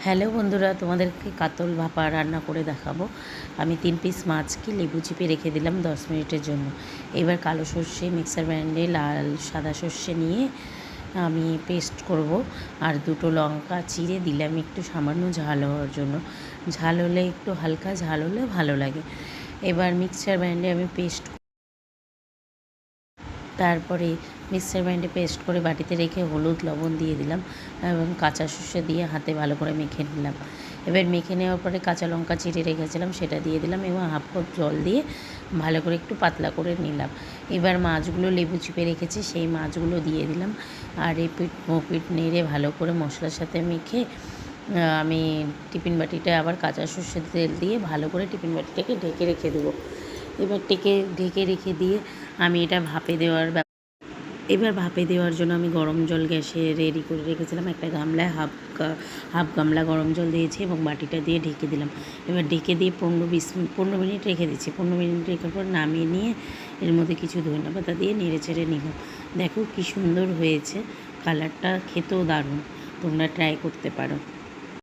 Hello বন্ধুরা, তোমাদেরকে কাতল ভাপা রান্না করে দেখাবো। আমি 3 পিস মাছকে লেবু চিপে রেখে দিলাম 10 মিনিটের জন্য। এবার কালো সর্ষে মিক্সার গ্রাইন্ডারে লাল সাদা সর্ষে নিয়ে আমি পেস্ট করব। আর দুটো লঙ্কা চিড়ে দিলাম একটু সামান্য ঝাল হওয়ার জন্য। ঝাল হলে একটু হালকা ঝাল হলে ভালো লাগে। এবার মিক্সার গ্রাইন্ডারে আমি তারপরে মিক্সার গ্রাইন্ডারে পেস্ট করে বাটিতে রেখে হলুদ লবণ দিয়ে দিলাম এবং কাঁচা সর্ষে দিয়ে হাতে ভালো করে মেখে নিলাম। এবার মেখে নেওয়ার পরে কাঁচা লঙ্কা চিড়ে রেখেছিলাম সেটা দিয়ে দিলাম এবং হাফ কাপ জল দিয়ে ভালো করে একটু পাতলা করে নিলাম। এবার মাছগুলো লেবু চিপে রেখেছি সেই মাছগুলো দিয়ে দিলাম। আর এপিঠ ওপিঠ নেড়ে ভালো করে মশলার সাথে মেখে আমি টিফিন বাটিটা আবার কাঁচা সর্ষের তেল দিয়ে ভালো করে টিফিন বাটিটাকে ঢেকে রেখে দেবো। এবার ঢেকে রেখে দিয়ে আমি এটা এবার ভাপে দেওয়ার জন্য আমি গরম জল গ্যাসে রেডি করে রেখেছিলাম। একটা গামলায় হাফ গামলা গরম জল দিয়েছি এবং বাটিটা দিয়ে ঢেকে দিলাম। এবার ঢেকে দিয়ে 15 মিনিট রেখে দিচ্ছি। 15 মিনিট রেখার পর নামিয়ে নিয়ে এর মধ্যে কিছু ধনিয়া পাতা দিয়ে নেড়ে চেড়ে নিলাম। দেখো কী সুন্দর হয়েছে, কালারটা খেতেও দারুণ, তোমরা ট্রাই করতে পারো।